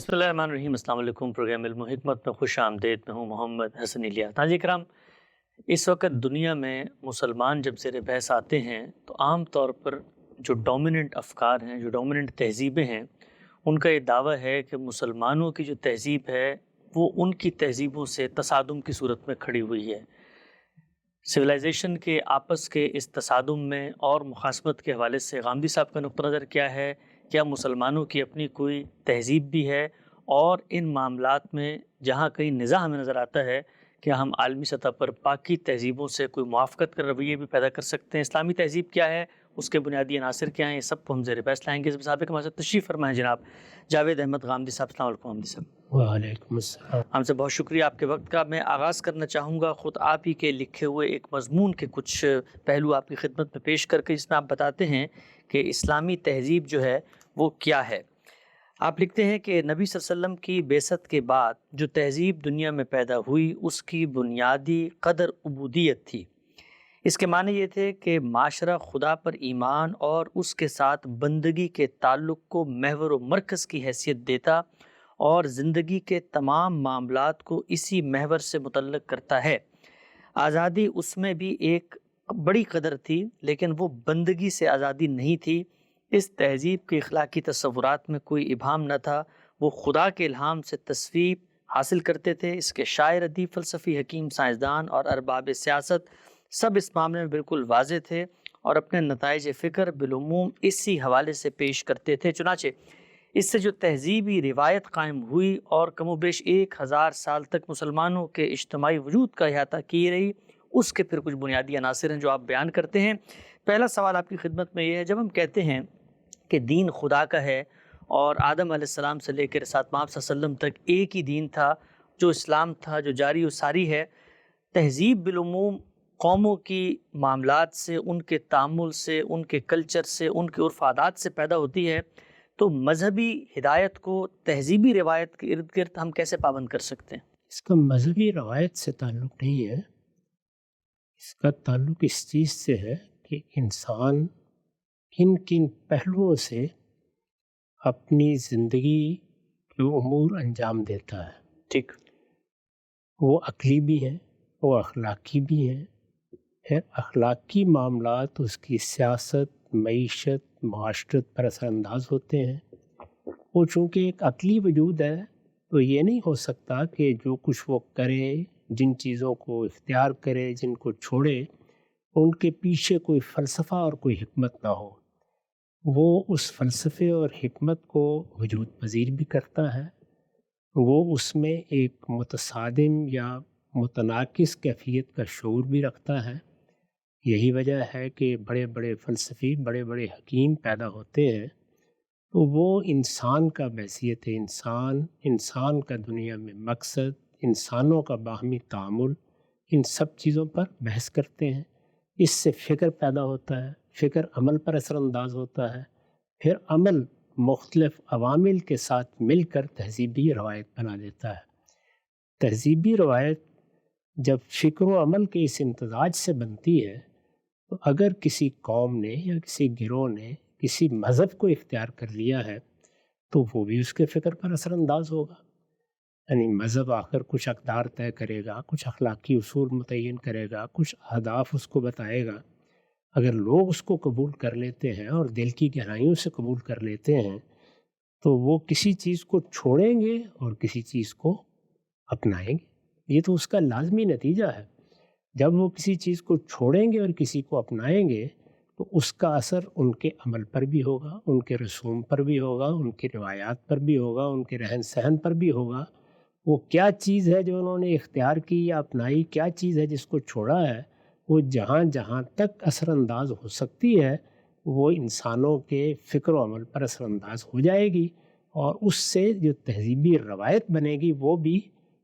بسم اللہ الرحمن الرحیم۔ السلام علیکم۔ پروگرام علم و حکمت میں خوش آمدید۔ میں ہوں محمد حسن الیاس۔ ناظرین کرام، اس وقت دنیا میں مسلمان جب زیر بحث آتے ہیں تو عام طور پر جو ڈومیننٹ افکار ہیں، جو ڈومیننٹ تہذیبیں ہیں، ان کا یہ دعویٰ ہے کہ مسلمانوں کی جو تہذیب ہے وہ ان کی تہذیبوں سے تصادم کی صورت میں کھڑی ہوئی ہے۔ سویلائزیشن کے آپس کے اس تصادم میں اور مخاصمت کے حوالے سے غامدی صاحب کا نقطہ نظر کیا ہے؟ کیا مسلمانوں کی اپنی کوئی تہذیب بھی ہے؟ اور ان معاملات میں جہاں کہیں نزاع ہمیں نظر آتا ہے کہ ہم عالمی سطح پر پاکی تہذیبوں سے کوئی موافقت کا رویے بھی پیدا کر سکتے ہیں؟ اسلامی تہذیب کیا ہے، اس کے بنیادی عناصر کیا ہیں، یہ سب کو ہم زیر بحث لائیں گے۔ اس مسابقے کے ساتھ تشریف فرمائیں جناب جاوید احمد غامدی صاحب۔ السلام علیکم غامدی صاحب۔ وعلیکم السلام۔ ہم سے بہت شکریہ آپ کے وقت کا۔ میں آغاز کرنا چاہوں گا خود آپ ہی کے لکھے ہوئے ایک مضمون کے کچھ پہلو آپ کی خدمت میں پیش کر کے، جس میں آپ بتاتے ہیں کہ اسلامی تہذیب جو ہے وہ کیا ہے۔ آپ لکھتے ہیں کہ نبی صلی اللہ علیہ وسلم کی بعثت کے بعد جو تہذیب دنیا میں پیدا ہوئی اس کی بنیادی قدر عبودیت تھی۔ اس کے معنی یہ تھے کہ معاشرہ خدا پر ایمان اور اس کے ساتھ بندگی کے تعلق کو محور و مرکز کی حیثیت دیتا اور زندگی کے تمام معاملات کو اسی محور سے متعلق کرتا ہے۔ آزادی اس میں بھی ایک بڑی قدر تھی، لیکن وہ بندگی سے آزادی نہیں تھی۔ اس تہذیب کے اخلاقی تصورات میں کوئی ابہام نہ تھا، وہ خدا کے الہام سے تصویب حاصل کرتے تھے۔ اس کے شاعر، ادیب، فلسفی، حکیم، سائنسدان اور ارباب سیاست سب اس معاملے میں بالکل واضح تھے اور اپنے نتائج فکر بالعموم اسی حوالے سے پیش کرتے تھے۔ چنانچہ اس سے جو تہذیبی روایت قائم ہوئی اور کم و بیش 1000 سال تک مسلمانوں کے اجتماعی وجود کا احاطہ کی رہی، اس کے پھر کچھ بنیادی عناصر ہیں جو آپ بیان کرتے ہیں۔ پہلا سوال آپ کی خدمت میں یہ ہے، جب ہم کہتے ہیں کہ دین خدا کا ہے اور آدم علیہ السلام سے لے کر ساتھ آپ صلی اللہ علیہ وسلم تک ایک ہی دین تھا جو اسلام تھا، جو جاری و ساری ہے، تہذیب بالعموم قوموں کی معاملات سے، ان کے تعامل سے، ان کے کلچر سے، ان کے عرف عادات سے پیدا ہوتی ہے، تو مذہبی ہدایت کو تہذیبی روایت کے ارد گرد ہم کیسے پابند کر سکتے ہیں؟ اس کا مذہبی روایت سے تعلق نہیں ہے، اس کا تعلق اس چیز سے ہے کہ انسان کن کن پہلوؤں سے اپنی زندگی کے امور انجام دیتا ہے۔ ٹھیک، وہ عقلی بھی ہیں، وہ اخلاقی بھی ہیں۔ پھر اخلاقی معاملات اس کی سیاست، معیشت، معاشرت پر اثر انداز ہوتے ہیں۔ وہ چونکہ ایک عقلی وجود ہے تو یہ نہیں ہو سکتا کہ جو کچھ وہ کرے، جن چیزوں کو اختیار کرے، جن کو چھوڑے، ان کے پیچھے کوئی فلسفہ اور کوئی حکمت نہ ہو۔ وہ اس فلسفے اور حکمت کو وجود پذیر بھی کرتا ہے، وہ اس میں ایک متصادم یا متناقض کیفیت کا شعور بھی رکھتا ہے۔ یہی وجہ ہے کہ بڑے بڑے فلسفی، بڑے بڑے حکیم پیدا ہوتے ہیں تو وہ انسان کا بحیثیت انسان کا دنیا میں مقصد، انسانوں کا باہمی تعامل، ان سب چیزوں پر بحث کرتے ہیں۔ اس سے فکر پیدا ہوتا ہے، فکر عمل پر اثر انداز ہوتا ہے، پھر عمل مختلف عوامل کے ساتھ مل کر تہذیبی روایت بنا دیتا ہے۔ تہذیبی روایت جب فکر و عمل کے اس امتزاج سے بنتی ہے تو اگر کسی قوم نے یا کسی گروہ نے کسی مذہب کو اختیار کر لیا ہے تو وہ بھی اس کے فکر پر اثر انداز ہوگا۔ یعنی مذہب آخر کچھ اقدار طے کرے گا، کچھ اخلاقی اصول متعین کرے گا، کچھ اہداف اس کو بتائے گا۔ اگر لوگ اس کو قبول کر لیتے ہیں اور دل کی گہرائیوں سے قبول کر لیتے ہیں تو وہ کسی چیز کو چھوڑیں گے اور کسی چیز کو اپنائیں گے۔ یہ تو اس کا لازمی نتیجہ ہے۔ جب وہ کسی چیز کو چھوڑیں گے اور کسی کو اپنائیں گے تو اس کا اثر ان کے عمل پر بھی ہوگا، ان کے رسوم پر بھی ہوگا، ان کی روایات پر بھی ہوگا، ان کے رہن سہن پر بھی ہوگا۔ وہ کیا چیز ہے جو انہوں نے اختیار کی یا اپنائی، کیا چیز ہے جس کو چھوڑا ہے، وہ جہاں جہاں تک اثر انداز ہو سکتی ہے وہ انسانوں کے فکر و عمل پر اثر انداز ہو جائے گی، اور اس سے جو تہذیبی روایت بنے گی وہ بھی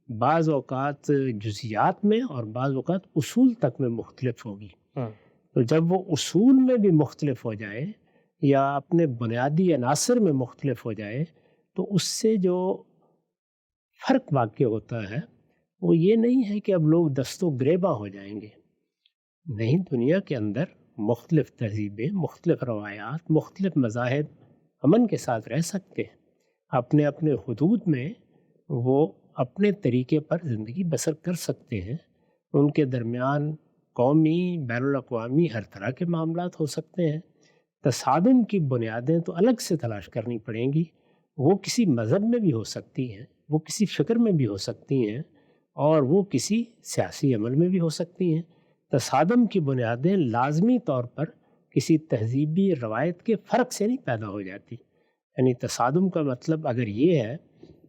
بعض اوقات جزیات میں اور بعض اوقات اصول تک میں مختلف ہوگی۔ تو جب وہ اصول میں بھی مختلف ہو جائے یا اپنے بنیادی عناصر میں مختلف ہو جائے تو اس سے جو فرق واقع ہوتا ہے وہ یہ نہیں ہے کہ اب لوگ دست و گریباں ہو جائیں گے۔ نہیں، دنیا کے اندر مختلف تہذیبیں، مختلف روایات، مختلف مذاہب امن کے ساتھ رہ سکتے ہیں۔ اپنے اپنے حدود میں وہ اپنے طریقے پر زندگی بسر کر سکتے ہیں. ان کے درمیان قومی بین الاقوامی ہر طرح کے معاملات ہو سکتے ہیں. تصادم کی بنیادیں تو الگ سے تلاش کرنی پڑیں گی. وہ کسی مذہب میں بھی ہو سکتی ہیں، وہ کسی فکر میں بھی ہو سکتی ہیں، اور وہ کسی سیاسی عمل میں بھی ہو سکتی ہیں. تصادم کی بنیادیں لازمی طور پر کسی تہذیبی روایت کے فرق سے نہیں پیدا ہو جاتی. یعنی تصادم کا مطلب اگر یہ ہے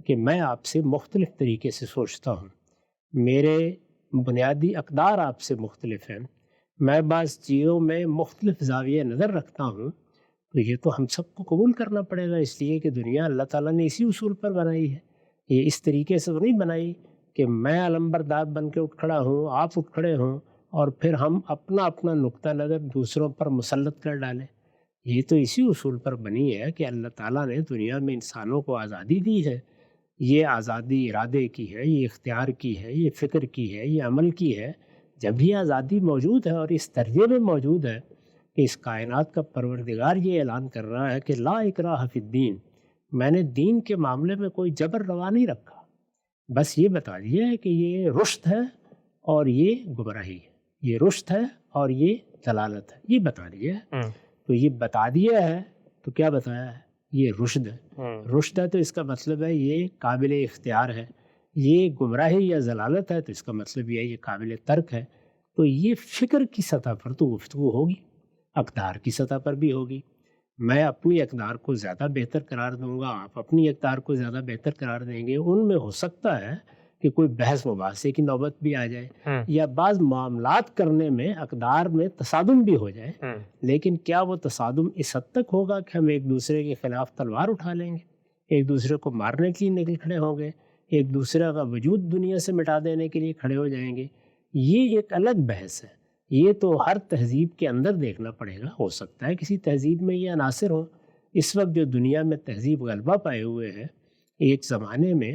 کہ میں آپ سے مختلف طریقے سے سوچتا ہوں، میرے بنیادی اقدار آپ سے مختلف ہیں، میں بعض چیزوں میں مختلف زاویہ نظر رکھتا ہوں، تو یہ تو ہم سب کو قبول کرنا پڑے گا، اس لیے کہ دنیا اللہ تعالیٰ نے اسی اصول پر بنائی ہے. یہ اس طریقے سے تو نہیں بنائی کہ میں علمبردار بن کے اٹھ کھڑا ہوں، آپ اٹھ کھڑے ہوں، اور پھر ہم اپنا اپنا نقطہ نظر دوسروں پر مسلط کر ڈالیں. یہ تو اسی اصول پر بنی ہے کہ اللہ تعالیٰ نے دنیا میں انسانوں کو آزادی دی ہے. یہ آزادی ارادے کی ہے، یہ اختیار کی ہے، یہ فکر کی ہے، یہ عمل کی ہے. جب یہ آزادی موجود ہے اور اس درجے میں موجود ہے کہ اس کائنات کا پروردگار یہ اعلان کر رہا ہے کہ لا اکراہ فی الدین، میں نے دین کے معاملے میں کوئی جبر روا نہیں رکھا، بس یہ بتا دیا ہے کہ یہ رشد ہے اور یہ گمراہی ہے، یہ رشد ہے اور یہ دلالت ہے، یہ بتا دیا ہے. تو یہ بتا دیا ہے تو کیا بتایا ہے؟ یہ رشد ہے. رشد ہے تو اس کا مطلب ہے یہ قابل اختیار ہے. یہ گمراہی یا ضلالت ہے تو اس کا مطلب یہ ہے یہ قابل ترک ہے. تو یہ فکر کی سطح پر تو گفتگو ہوگی، اقدار کی سطح پر بھی ہوگی. میں اپنی اقدار کو زیادہ بہتر قرار دوں گا، آپ اپنی اقدار کو زیادہ بہتر قرار دیں گے. ان میں ہو سکتا ہے کہ کوئی بحث مباحثے کی نوبت بھی آ جائے، یا بعض معاملات کرنے میں اقدار میں تصادم بھی ہو جائے. لیکن کیا وہ تصادم اس حد تک ہوگا کہ ہم ایک دوسرے کے خلاف تلوار اٹھا لیں گے، ایک دوسرے کو مارنے کے لیے نکل کھڑے ہوں گے، ایک دوسرے کا وجود دنیا سے مٹا دینے کے لیے کھڑے ہو جائیں گے؟ یہ ایک الگ بحث ہے. یہ تو ہر تہذیب کے اندر دیکھنا پڑے گا. ہو سکتا ہے کسی تہذیب میں یہ عناصر ہوں. اس وقت جو دنیا میں تہذیب غلبہ پائے ہوئے ہے، ایک زمانے میں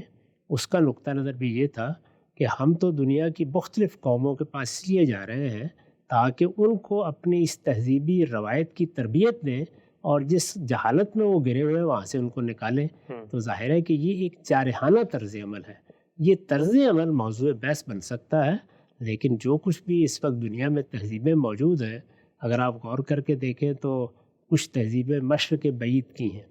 اس کا نقطہ نظر بھی یہ تھا کہ ہم تو دنیا کی مختلف قوموں کے پاس لیے جا رہے ہیں تاکہ ان کو اپنی اس تہذیبی روایت کی تربیت دیں، اور جس جہالت میں وہ گرے ہوئے وہاں سے ان کو نکالیں. تو ظاہر ہے کہ یہ ایک جارحانہ طرز عمل ہے. یہ طرز عمل موضوع بحث بن سکتا ہے، لیکن جو کچھ بھی اس وقت دنیا میں تہذیبیں موجود ہیں، اگر آپ غور کر کے دیکھیں تو کچھ تہذیبیں مشرق بعید کی ہیں،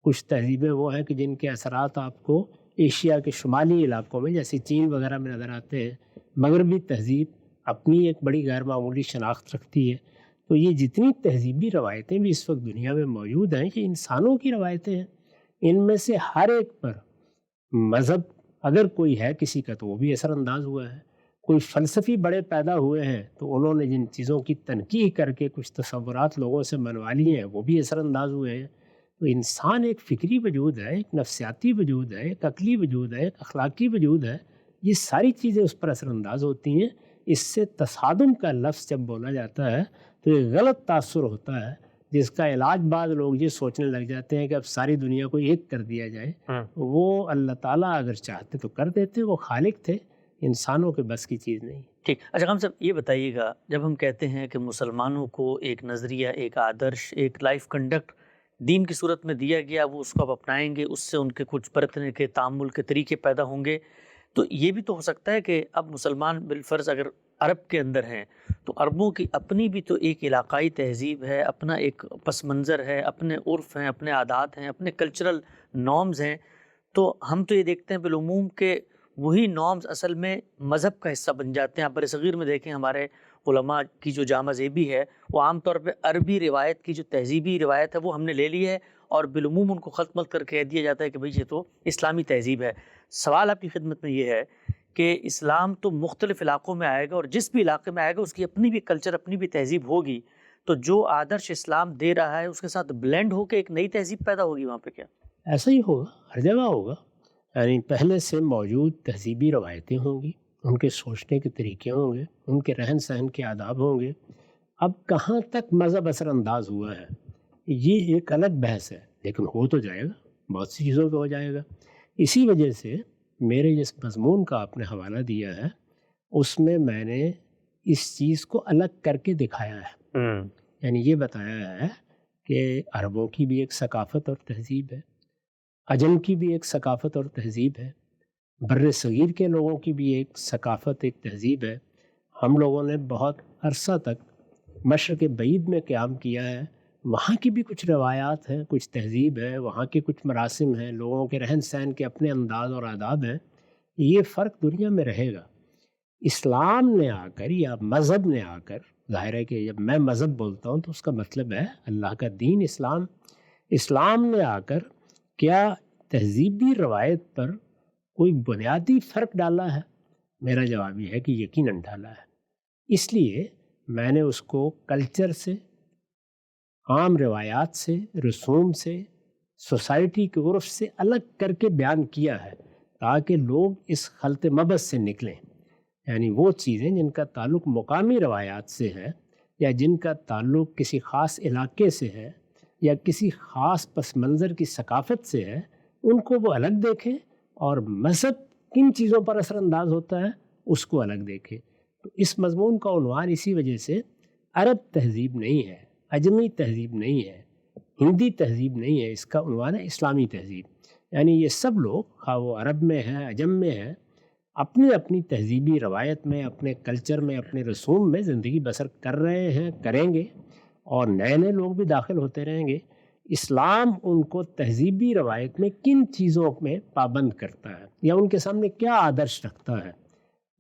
کچھ تہذیبیں وہ ہیں کہ جن کے اثرات آپ کو ایشیا کے شمالی علاقوں میں جیسے چین وغیرہ میں نظر آتے ہیں. مغربی تہذیب اپنی ایک بڑی غیر معمولی شناخت رکھتی ہے. تو یہ جتنی تہذیبی روایتیں بھی اس وقت دنیا میں موجود ہیں، یہ انسانوں کی روایتیں ہیں. ان میں سے ہر ایک پر مذہب اگر کوئی ہے کسی کا تو وہ بھی اثر انداز ہوا ہے. کوئی فلسفی بڑے پیدا ہوئے ہیں تو انہوں نے جن چیزوں کی تنقیح کر کے کچھ تصورات لوگوں سے منوا لیے ہیں وہ بھی اثر انداز ہوئے ہیں. تو انسان ایک فکری وجود ہے، ایک نفسیاتی وجود ہے، ایک عقلی وجود ہے، ایک اخلاقی وجود ہے. یہ ساری چیزیں اس پر اثر انداز ہوتی ہیں. اس سے تصادم کا لفظ جب بولا جاتا ہے تو ایک غلط تاثر ہوتا ہے، جس کا علاج بعض لوگ یہ سوچنے لگ جاتے ہیں کہ اب ساری دنیا کو ایک کر دیا جائے. وہ اللہ تعالیٰ اگر چاہتے تو کر دیتے، وہ خالق تھے، انسانوں کے بس کی چیز نہیں. ٹھیک. اچھا خان صاحب، یہ بتائیے گا، جب ہم کہتے ہیں کہ مسلمانوں کو ایک نظریہ، ایک آدرش، ایک لائف کنڈکٹ دین کی صورت میں دیا گیا، وہ اس کو اب اپنائیں گے، اس سے ان کے کچھ برتنے کے تعامل کے طریقے پیدا ہوں گے، تو یہ بھی تو ہو سکتا ہے کہ اب مسلمان بالفرض اگر عرب کے اندر ہیں تو عربوں کی اپنی بھی تو ایک علاقائی تہذیب ہے، اپنا ایک پس منظر ہے، اپنے عرف ہیں، اپنے عادات ہیں، اپنے کلچرل نارمز ہیں. تو ہم تو یہ دیکھتے ہیں بالعموم کہ وہی نارمز اصل میں مذہب کا حصہ بن جاتے ہیں. آپ بر صغیر میں دیکھیں ہمارے علماء کی جو جامع زیبی ہے وہ عام طور پہ عربی روایت کی جو تہذیبی روایت ہے وہ ہم نے لے لی ہے، اور بالعموم ان کو ختم کر کے دیا جاتا ہے کہ بھئی یہ تو اسلامی تہذیب ہے. سوال آپ کی خدمت میں یہ ہے کہ اسلام تو مختلف علاقوں میں آئے گا، اور جس بھی علاقے میں آئے گا اس کی اپنی بھی کلچر، اپنی بھی تہذیب ہوگی، تو جو آدرش اسلام دے رہا ہے اس کے ساتھ بلینڈ ہو کے ایک نئی تہذیب پیدا ہوگی وہاں پہ کیا؟ ایسا ہی ہوگا، ہر جگہ ہوگا. یعنی پہلے سے موجود تہذیبی روایتیں ہوں گی، ان کے سوچنے کے طریقے ہوں گے، ان کے رہن سہن کے آداب ہوں گے. اب کہاں تک مذہب اثر انداز ہوا ہے یہ ایک الگ بحث ہے، لیکن ہو تو جائے گا، بہت سی چیزوں پہ ہو جائے گا. اسی وجہ سے میرے جس مضمون کا آپ نے حوالہ دیا ہے اس میں میں نے اس چیز کو الگ کر کے دکھایا ہے. یعنی یہ بتایا ہے کہ عربوں کی بھی ایک ثقافت اور تہذیب ہے، عجم کی بھی ایک ثقافت اور تہذیب ہے، بر صغیر کے لوگوں کی بھی ایک ثقافت، ایک تہذیب ہے۔ ہم لوگوں نے بہت عرصہ تک مشرق بعید میں قیام کیا ہے، وہاں کی بھی کچھ روایات ہیں، کچھ تہذیب ہے، وہاں کے کچھ مراسم ہیں، لوگوں کے رہن سہن کے اپنے انداز اور آداب ہیں۔ یہ فرق دنیا میں رہے گا۔ اسلام نے آ کر یا مذہب نے آ کر، ظاہر ہے کہ جب میں مذہب بولتا ہوں تو اس کا مطلب ہے اللہ کا دین اسلام۔ اسلام نے آ کر کیا تہذیبی روایت پر کوئی بنیادی فرق ڈالا ہے؟ میرا جواب یہ ہے کہ یقیناً ڈالا ہے۔ اس لیے میں نے اس کو کلچر سے، عام روایات سے، رسوم سے، سوسائٹی کے عرف سے الگ کر کے بیان کیا ہے تاکہ لوگ اس خلط مبس سے نکلیں، یعنی وہ چیزیں جن کا تعلق مقامی روایات سے ہے یا جن کا تعلق کسی خاص علاقے سے ہے یا کسی خاص پس منظر کی ثقافت سے ہے، ان کو وہ الگ دیکھیں، اور مذہب کن چیزوں پر اثر انداز ہوتا ہے اس کو الگ دیکھیں۔ تو اس مضمون کا عنوان اسی وجہ سے عرب تہذیب نہیں ہے، عجمی تہذیب نہیں ہے، ہندی تہذیب نہیں ہے، اس کا عنوان ہے اسلامی تہذیب۔ یعنی یہ سب لوگ، خواہ وہ عرب میں ہیں، عجم میں ہیں، اپنی اپنی تہذیبی روایت میں، اپنے کلچر میں، اپنے رسوم میں زندگی بسر کر رہے ہیں، کریں گے، اور نئے نئے لوگ بھی داخل ہوتے رہیں گے۔ اسلام ان کو تہذیبی روایت میں کن چیزوں میں پابند کرتا ہے یا ان کے سامنے کیا آدرش رکھتا ہے،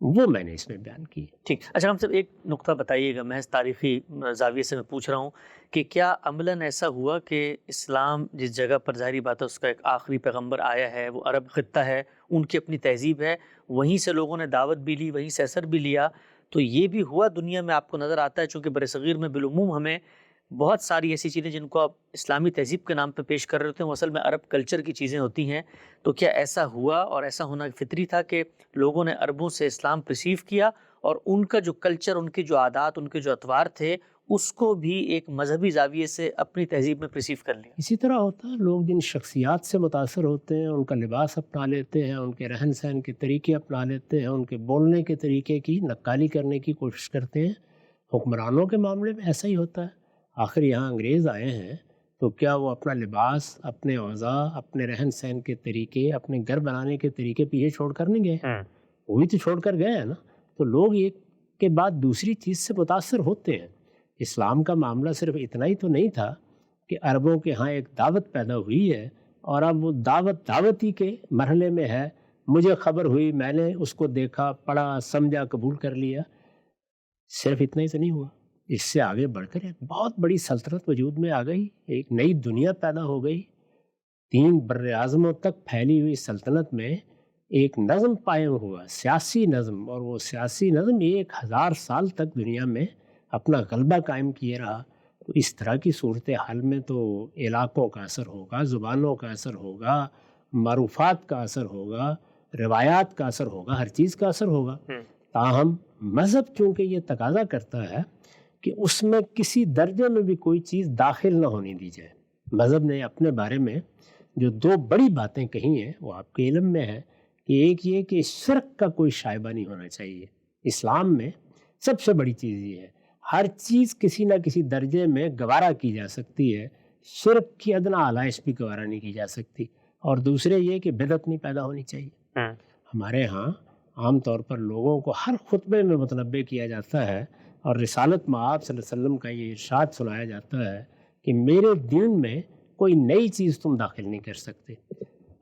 وہ میں نے اس میں بیان کی۔ ٹھیک، اچھا ہم سب ایک نقطہ بتائیے گا، محض تاریخی زاویے سے میں پوچھ رہا ہوں کہ کیا عملاً ایسا ہوا کہ اسلام جس جگہ پر، ظاہری بات ہے اس کا ایک آخری پیغمبر آیا ہے، وہ عرب خطہ ہے، ان کی اپنی تہذیب ہے، وہیں سے لوگوں نے دعوت بھی لی، وہیں سے اثر بھی لیا، تو یہ بھی ہوا دنیا میں آپ کو نظر آتا ہے؟ چونکہ برصغیر میں بالعموم ہمیں بہت ساری ایسی چیزیں جن کو آپ اسلامی تہذیب کے نام پہ پیش کر رہے ہوتے ہیں، وہ اصل میں عرب کلچر کی چیزیں ہوتی ہیں۔ تو کیا ایسا ہوا، اور ایسا ہونا فطری تھا کہ لوگوں نے عربوں سے اسلام پرسیو کیا اور ان کا جو کلچر، ان کے جو عادات، ان کے جو اطوار تھے، اس کو بھی ایک مذہبی زاویے سے اپنی تہذیب میں پرسیو کر لیا؟ اسی طرح ہوتا ہے، لوگ جن شخصیات سے متاثر ہوتے ہیں، ان کا لباس اپنا لیتے ہیں، ان کے رہن سہن کے طریقے اپنا لیتے ہیں، ان کے بولنے کے طریقے کی نقالی کرنے کی کوشش کرتے ہیں۔ حکمرانوں کے معاملے میں ایسا ہی ہوتا ہے۔ آخر یہاں انگریز آئے ہیں تو کیا وہ اپنا لباس، اپنے اوضاع، اپنے رہن سہن کے طریقے، اپنے گھر بنانے کے طریقے پیچھے چھوڑ کر نہیں گئے؟ وہ بھی تو چھوڑ کر گئے ہیں نا۔ تو لوگ ایک کے بعد دوسری چیز سے متاثر ہوتے ہیں۔ اسلام کا معاملہ صرف اتنا ہی تو نہیں تھا کہ عربوں کے ہاں ایک دعوت پیدا ہوئی ہے اور اب وہ دعوتی کے مرحلے میں ہے، مجھے خبر ہوئی، میں نے اس کو دیکھا، پڑھا، سمجھا، قبول کر لیا۔ صرف اتنا ہی تو نہیں ہوا، اس سے آگے بڑھ کر ایک بہت بڑی سلطنت وجود میں آ گئی، ایک نئی دنیا پیدا ہو گئی۔ 3 بر اعظموں تک پھیلی ہوئی سلطنت میں ایک نظم قائم ہوا، سیاسی نظم، اور وہ سیاسی نظم 1000 سال تک دنیا میں اپنا غلبہ قائم کیے رہا۔ تو اس طرح کی صورتحال میں تو علاقوں کا اثر ہوگا، زبانوں کا اثر ہوگا، معروفات کا اثر ہوگا، روایات کا اثر ہوگا، ہر چیز کا اثر ہوگا۔ تاہم مذہب چونکہ یہ تقاضا کرتا ہے کہ اس میں کسی درجے میں بھی کوئی چیز داخل نہ ہونے دی جائے۔ مذہب نے اپنے بارے میں جو 2 بڑی باتیں کہی ہیں وہ آپ کے علم میں ہے، کہ ایک یہ کہ شرک کا کوئی شائبہ نہیں ہونا چاہیے۔ اسلام میں سب سے بڑی چیز یہ ہے، ہر چیز کسی نہ کسی درجے میں گوارا کی جا سکتی ہے، شرک کی ادنا آلائش بھی گوارا نہیں کی جا سکتی۔ اور دوسرے یہ کہ بدعت نہیں پیدا ہونی چاہیے۔ ہمارے ہاں عام طور پر لوگوں کو ہر خطبے میں متنبہ کیا جاتا ہے اور رسالت مآب صلی اللہ علیہ وسلم کا یہ ارشاد سنایا جاتا ہے کہ میرے دین میں کوئی نئی چیز تم داخل نہیں کر سکتے۔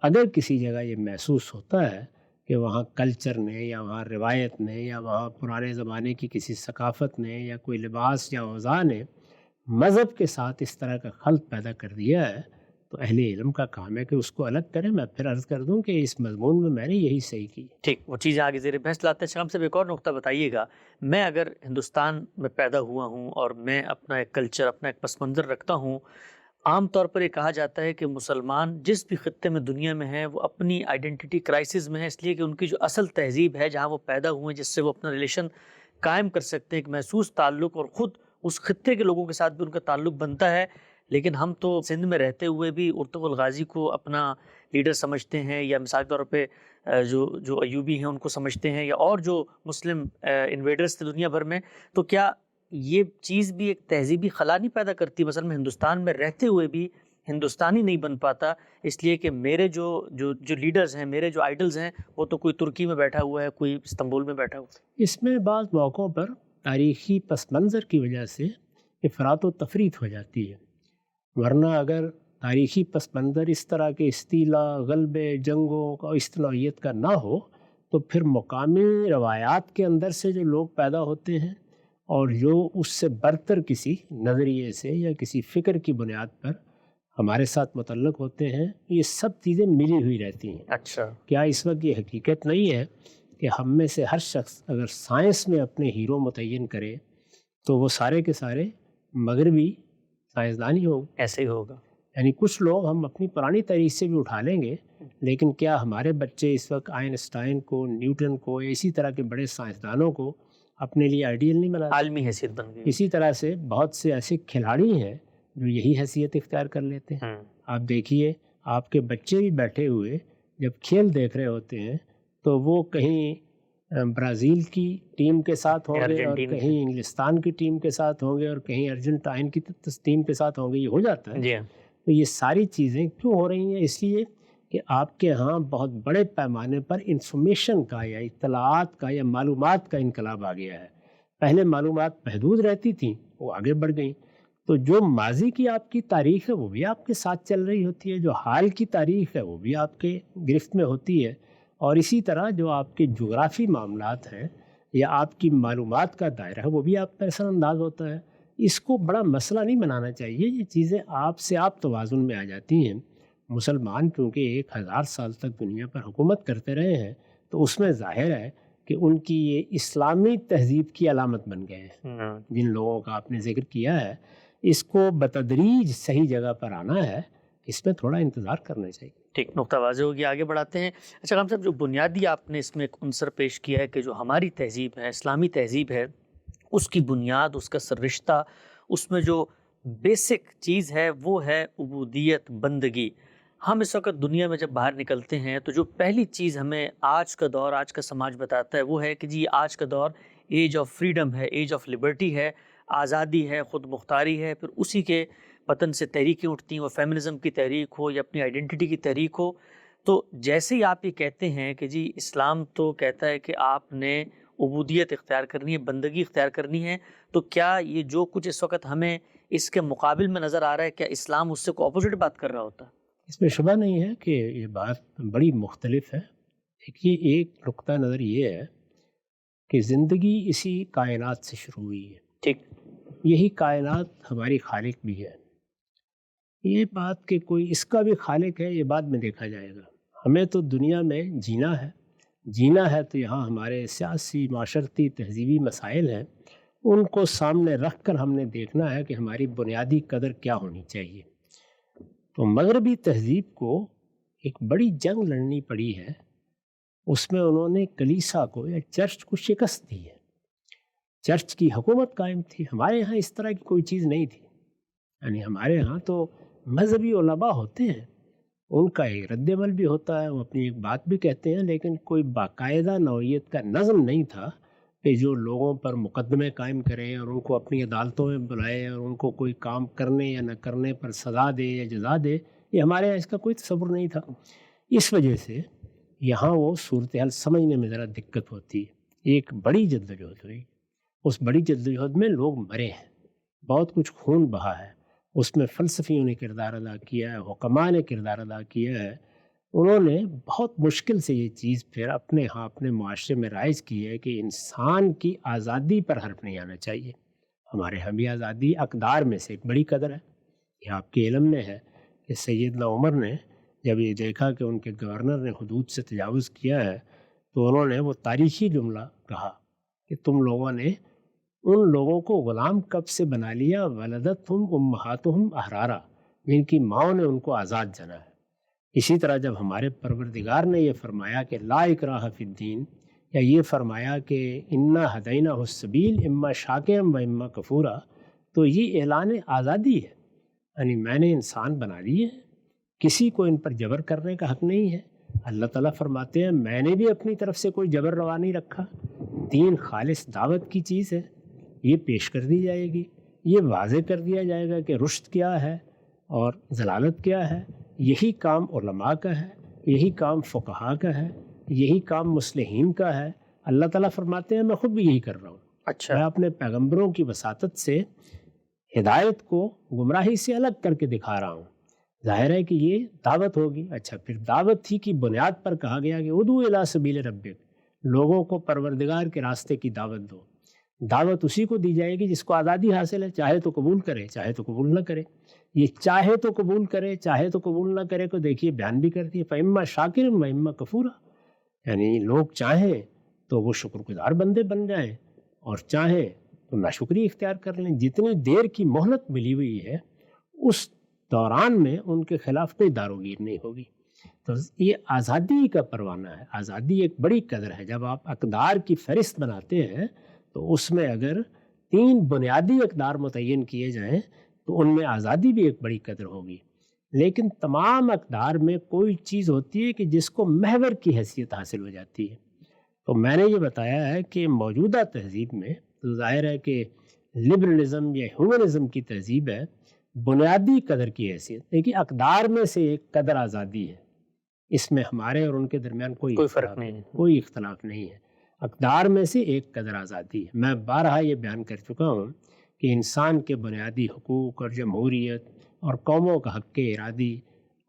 اگر کسی جگہ یہ محسوس ہوتا ہے کہ وہاں کلچر نے یا وہاں روایت نے یا وہاں پرانے زمانے کی کسی ثقافت نے یا کوئی لباس یا اوضاع نے مذہب کے ساتھ اس طرح کا خلط پیدا کر دیا ہے، تو اہل علم کا کام ہے کہ اس کو الگ کریں۔ میں پھر عرض کر دوں کہ اس مضمون میں نے یہی صحیح کی۔ ٹھیک، وہ چیزیں آگے زیر بحث لاتے ہیں۔ ہم سے ایک اور نقطہ بتائیے گا، میں اگر ہندوستان میں پیدا ہوا ہوں اور میں اپنا ایک کلچر، اپنا ایک پس منظر رکھتا ہوں، عام طور پر یہ کہا جاتا ہے کہ مسلمان جس بھی خطے میں دنیا میں ہیں وہ اپنی آئیڈینٹی کرائسس میں ہے، اس لیے کہ ان کی جو اصل تہذیب ہے، جہاں وہ پیدا ہوئے، جس سے وہ اپنا ریلیشن قائم کر سکتے ہیں، ایک محسوس تعلق، اور خود اس خطے کے لوگوں کے ساتھ بھی ان کا تعلق بنتا ہے۔ لیکن ہم تو سندھ میں رہتے ہوئے بھی ارطغرل غازی کو اپنا لیڈر سمجھتے ہیں، یا مثال کے طور پہ جو ایوبی ہیں ان کو سمجھتے ہیں، یا اور جو مسلم انویڈرز تھے دنیا بھر میں۔ تو کیا یہ چیز بھی ایک تہذیبی خلا نہیں پیدا کرتی؟ مثلا میں ہندوستان میں رہتے ہوئے بھی ہندوستانی نہیں بن پاتا اس لیے کہ میرے جو جو جو لیڈرز ہیں، میرے جو آئیڈلز ہیں، وہ تو کوئی ترکی میں بیٹھا ہوا ہے، کوئی استنبول میں بیٹھا ہوا ہے؟ اس میں بعض موقعوں پر تاریخی پس منظر کی وجہ سے افراط و تفریط ہو جاتی ہے، ورنہ اگر تاریخی پس منظر اس طرح کے استیلا، غلبے، جنگوں کا اس نوعیت کا نہ ہو تو پھر مقامی روایات کے اندر سے جو لوگ پیدا ہوتے ہیں اور جو اس سے برتر کسی نظریے سے یا کسی فکر کی بنیاد پر ہمارے ساتھ متعلق ہوتے ہیں، یہ سب چیزیں ملی ہوئی رہتی ہیں۔ اچھا، کیا اس وقت یہ حقیقت نہیں ہے کہ ہم میں سے ہر شخص اگر سائنس میں اپنے ہیرو متعین کرے تو وہ سارے کے سارے مغربی سائنسدان ہی ہوں؟ ایسے ہی ہوگا۔ یعنی کچھ لوگ ہم اپنی پرانی تاریخ سے بھی اٹھا لیں گے، لیکن کیا ہمارے بچے اس وقت آئنسٹائن کو، نیوٹن کو، اسی طرح کے بڑے سائنسدانوں کو اپنے لیے آئیڈیل نہیں بنا؟ عالمی حیثیت بن گئی۔ اسی طرح سے بہت سے ایسے کھلاڑی ہیں جو یہی حیثیت اختیار کر لیتے ہیں۔ آپ دیکھیے، آپ کے بچے بھی بیٹھے ہوئے جب کھیل دیکھ رہے ہوتے ہیں تو وہ کہیں برازیل کی ٹیم کے ساتھ ہوں گے اور کہیں انگلستان کی ٹیم کے ساتھ ہوں گے اور کہیں ارجنٹائن کی ٹیم کے ساتھ ہوں گے۔ یہ ہو جاتا ہے۔ جی، تو یہ ساری چیزیں کیوں ہو رہی ہیں؟ اس لیے کہ آپ کے ہاں بہت بڑے پیمانے پر انفارمیشن کا یا اطلاعات کا یا معلومات کا انقلاب آ گیا ہے۔ پہلے معلومات محدود رہتی تھیں، وہ آگے بڑھ گئیں، تو جو ماضی کی آپ کی تاریخ ہے وہ بھی آپ کے ساتھ چل رہی ہوتی ہے، جو حال کی تاریخ ہے وہ بھی آپ کے گرفت میں ہوتی ہے، اور اسی طرح جو آپ کے جغرافی معاملات ہیں یا آپ کی معلومات کا دائرہ ہے وہ بھی آپ پر اثر انداز ہوتا ہے۔ اس کو بڑا مسئلہ نہیں بنانا چاہیے، یہ چیزیں آپ سے آپ توازن میں آ جاتی ہیں۔ مسلمان کیونکہ 1000 سال تک دنیا پر حکومت کرتے رہے ہیں تو اس میں ظاہر ہے کہ ان کی یہ اسلامی تہذیب کی علامت بن گئے ہیں۔ جن لوگوں کا آپ نے ذکر کیا ہے، اس کو بتدریج صحیح جگہ پر آنا ہے، اس میں تھوڑا انتظار کرنا چاہیے۔ ٹھیک، نقطہ واضح ہوگی، آگے بڑھاتے ہیں۔ اچھا خان صاحب، جو بنیادی آپ نے اس میں ایک عنصر پیش کیا ہے کہ جو ہماری تہذیب ہے، اسلامی تہذیب ہے، اس کی بنیاد، اس کا سررشتہ، اس میں جو بیسک چیز ہے وہ ہے عبودیت، بندگی۔ ہم اس وقت دنیا میں جب باہر نکلتے ہیں تو جو پہلی چیز ہمیں آج کا دور، آج کا سماج بتاتا ہے وہ ہے کہ جی آج کا دور ایج آف فریڈم ہے، ایج آف لبرٹی ہے، آزادی ہے، خود مختاری ہے۔ پھر اسی کے پتن سے تحریکیں اٹھتی ہیں، وہ فیمنزم کی تحریک ہو یا اپنی آئیڈینٹی کی تحریک ہو۔ تو جیسے ہی آپ یہ کہتے ہیں کہ جی اسلام تو کہتا ہے کہ آپ نے عبودیت اختیار کرنی ہے، بندگی اختیار کرنی ہے، تو کیا یہ جو کچھ اس وقت ہمیں اس کے مقابل میں نظر آ رہا ہے، کیا اسلام اس سے کوئی اپوزٹ بات کر رہا ہوتا ہے؟ اس میں شبہ نہیں ہے کہ یہ بات بڑی مختلف ہے۔ دیکھیے، ایک نقطہ نظر یہ ہے کہ زندگی اسی کائنات سے شروع ہوئی ہے، ٹھیک، یہی کائنات ہماری خالق بھی ہے۔ یہ بات کہ کوئی اس کا بھی خالق ہے، یہ بعد میں دیکھا جائے گا۔ ہمیں تو دنیا میں جینا ہے تو یہاں ہمارے سیاسی، معاشرتی، تہذیبی مسائل ہیں، ان کو سامنے رکھ کر ہم نے دیکھنا ہے کہ ہماری بنیادی قدر کیا ہونی چاہیے۔ تو مغربی تہذیب کو ایک بڑی جنگ لڑنی پڑی ہے، اس میں انہوں نے کلیسا کو یا چرچ کو شکست دی ہے۔ چرچ کی حکومت قائم تھی، ہمارے ہاں اس طرح کی کوئی چیز نہیں تھی۔ یعنی ہمارے ہاں تو مذہبی علماء ہوتے ہیں، ان کا ایک رد عمل بھی ہوتا ہے، وہ اپنی ایک بات بھی کہتے ہیں، لیکن کوئی باقاعدہ نوعیت کا نظم نہیں تھا کہ جو لوگوں پر مقدمے قائم کریں اور ان کو اپنی عدالتوں میں بلائے اور ان کو کوئی کام کرنے یا نہ کرنے پر سزا دے یا جزا دے۔ یہ ہمارے یہاں اس کا کوئی تصور نہیں تھا۔ اس وجہ سے یہاں وہ صورتحال سمجھنے میں ذرا دقت ہوتی ہے۔ ایک بڑی جدوجہد ہوئی، اس بڑی جدوجہد میں لوگ مرے ہیں، بہت کچھ خون بہا ہے، اس میں فلسفیوں نے کردار ادا کیا ہے، حکماء نے کردار ادا کیا ہے۔ انہوں نے بہت مشکل سے یہ چیز پھر اپنے معاشرے میں رائج کی ہے کہ انسان کی آزادی پر حرف نہیں آنا چاہیے۔ ہمارے ہاں بھی آزادی اقدار میں سے ایک بڑی قدر ہے۔ یہ آپ کے علم میں ہے کہ سیدنا عمر نے جب یہ دیکھا کہ ان کے گورنر نے حدود سے تجاوز کیا ہے تو انہوں نے وہ تاریخی جملہ کہا کہ تم لوگوں نے ان لوگوں کو غلام کب سے بنا لیا، ولدتہم امہاتہم احرارا، جن کی ماؤں نے ان کو آزاد جنا ہے۔ اسی طرح جب ہمارے پروردگار نے یہ فرمایا کہ لا اکراہ فی الدین، یا یہ فرمایا کہ انا ہدیناہ السبیل اما شاکرا و اما کفورا، تو یہ اعلان آزادی ہے۔ یعنی میں نے انسان بنا لیے ہیں، کسی کو ان پر جبر کرنے کا حق نہیں ہے۔ اللہ تعالیٰ فرماتے ہیں میں نے بھی اپنی طرف سے کوئی جبر روا نہیں رکھا، دین خالص دعوت کی چیز ہے، یہ پیش کر دی جائے گی، یہ واضح کر دیا جائے گا کہ رشد کیا ہے اور ضلالت کیا ہے؟ یہی کام علماء کا ہے، یہی کام فقہا کا ہے، یہی کام مصلحین کا ہے۔ اللہ تعالیٰ فرماتے ہیں میں خود بھی یہی کر رہا ہوں۔ اچھا، میں اپنے پیغمبروں کی وساطت سے ہدایت کو گمراہی سے الگ کر کے دکھا رہا ہوں۔ ظاہر ہے کہ یہ دعوت ہوگی۔ اچھا، پھر دعوت ہی کی بنیاد پر کہا گیا کہ ادعو الی سبیل ربک، لوگوں کو پروردگار کے راستے کی دعوت دو۔ دعوت اسی کو دی جائے گی جس کو آزادی حاصل ہے، چاہے تو قبول کرے چاہے تو قبول نہ کرے۔ یہ چاہے تو قبول کرے چاہے تو قبول نہ کرے کو دیکھیے بیان بھی کرتی ہے، فَإِمَّا شَاكِرًا وَإِمَّا كَفُورًا، یعنی لوگ چاہیں تو وہ شکر گزار بندے بن جائیں اور چاہیں تو ناشکری اختیار کر لیں۔ جتنی دیر کی مہلت ملی ہوئی ہے اس دوران میں ان کے خلاف کوئی داروگیر نہیں ہوگی۔ تو یہ آزادی کا پروانہ ہے۔ آزادی ایک بڑی قدر ہے۔ جب آپ اقدار کی فہرست بناتے ہیں تو اس میں اگر 3 بنیادی اقدار متعین کیے جائیں تو ان میں آزادی بھی ایک بڑی قدر ہوگی۔ لیکن تمام اقدار میں کوئی چیز ہوتی ہے کہ جس کو محور کی حیثیت حاصل ہو جاتی ہے۔ تو میں نے یہ بتایا ہے کہ موجودہ تہذیب میں تو ظاہر ہے کہ لبرلزم یا ہیومنزم کی تہذیب ہے، بنیادی قدر کی حیثیت، لیکن اقدار میں سے ایک قدر آزادی ہے۔ اس میں ہمارے اور ان کے درمیان کوئی فرق نہیں ہے، کوئی اختلاف نہیں ہے۔ اقدار میں سے ایک قدر آزادی ہے۔ میں بارہا یہ بیان کر چکا ہوں کہ انسان کے بنیادی حقوق اور جمہوریت اور قوموں کا حق ارادی،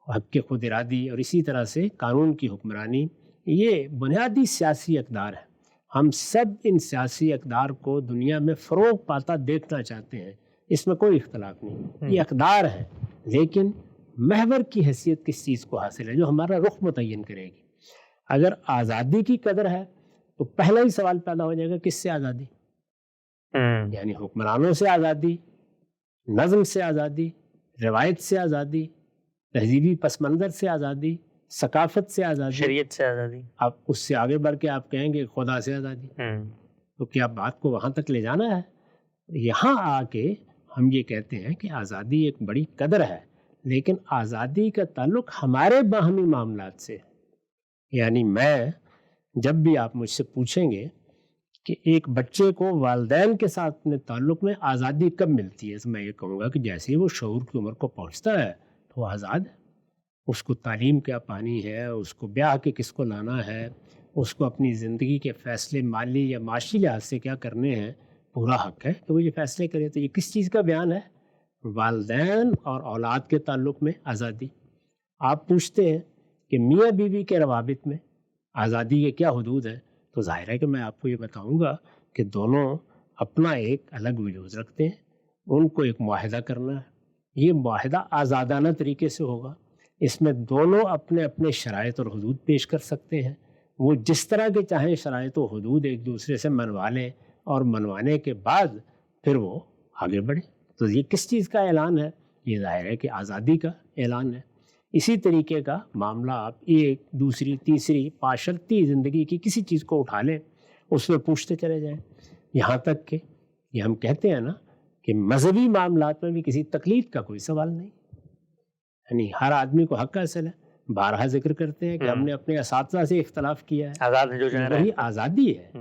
حق خود ارادی اور اسی طرح سے قانون کی حکمرانی، یہ بنیادی سیاسی اقدار ہیں۔ ہم سب ان سیاسی اقدار کو دنیا میں فروغ پاتا دیکھنا چاہتے ہیں، اس میں کوئی اختلاف نہیں۔ یہ اقدار ہے، لیکن محور کی حیثیت کس چیز کو حاصل ہے جو ہمارا رخ متعین کرے گی۔ اگر آزادی کی قدر ہے تو پہلا ہی سوال پیدا ہو جائے گا کس سے آزادی؟ یعنی حکمرانوں سے آزادی، نظم سے آزادی، روایت سے آزادی، تہذیبی پس منظر سے آزادی، ثقافت سے آزادی، شریعت سے آزادی، آپ اس سے آگے بڑھ کے آپ کہیں گے خدا سے آزادی۔ تو کیا بات کو وہاں تک لے جانا ہے؟ یہاں آ کے ہم یہ کہتے ہیں کہ آزادی ایک بڑی قدر ہے، لیکن آزادی کا تعلق ہمارے باہمی معاملات سے ہے۔ یعنی میں جب بھی آپ مجھ سے پوچھیں گے کہ ایک بچے کو والدین کے ساتھ اپنے تعلق میں آزادی کب ملتی ہے، تو میں یہ کہوں گا کہ جیسے ہی وہ شعور کی عمر کو پہنچتا ہے تو وہ آزاد ہے۔ اس کو تعلیم کیا پانی ہے، اس کو بیاہ کے کس کو لانا ہے، اس کو اپنی زندگی کے فیصلے مالی یا معاشی لحاظ سے کیا کرنے ہیں، پورا حق ہے کہ وہ یہ فیصلے کرے۔ تو یہ کس چیز کا بیان ہے؟ والدین اور اولاد کے تعلق میں آزادی۔ آپ پوچھتے ہیں کہ میاں بیوی کے روابط میں آزادی کے کیا حدود ہیں، تو ظاہر ہے کہ میں آپ کو یہ بتاؤں گا کہ دونوں اپنا ایک الگ وجود رکھتے ہیں، ان کو ایک معاہدہ کرنا ہے۔ یہ معاہدہ آزادانہ طریقے سے ہوگا، اس میں دونوں اپنے اپنے شرائط اور حدود پیش کر سکتے ہیں۔ وہ جس طرح کے چاہیں شرائط و حدود ایک دوسرے سے منوا لیں اور منوانے کے بعد پھر وہ آگے بڑھیں۔ تو یہ کس چیز کا اعلان ہے؟ یہ ظاہر ہے کہ آزادی کا اعلان ہے۔ اسی طریقے کا معاملہ آپ ایک دوسری تیسری معاشرتی زندگی کی کسی چیز کو اٹھا لیں، اس میں پوچھتے چلے جائیں، یہاں تک کہ یہ ہم کہتے ہیں نا کہ مذہبی معاملات میں بھی کسی تقلید کا کوئی سوال نہیں، یعنی ہر آدمی کو حق حاصل ہے۔ بارہا ذکر کرتے ہیں کہ ہم نے اپنے اساتذہ سے اختلاف کیا ہے، آزاد ہے جو وہی آزادی ہے۔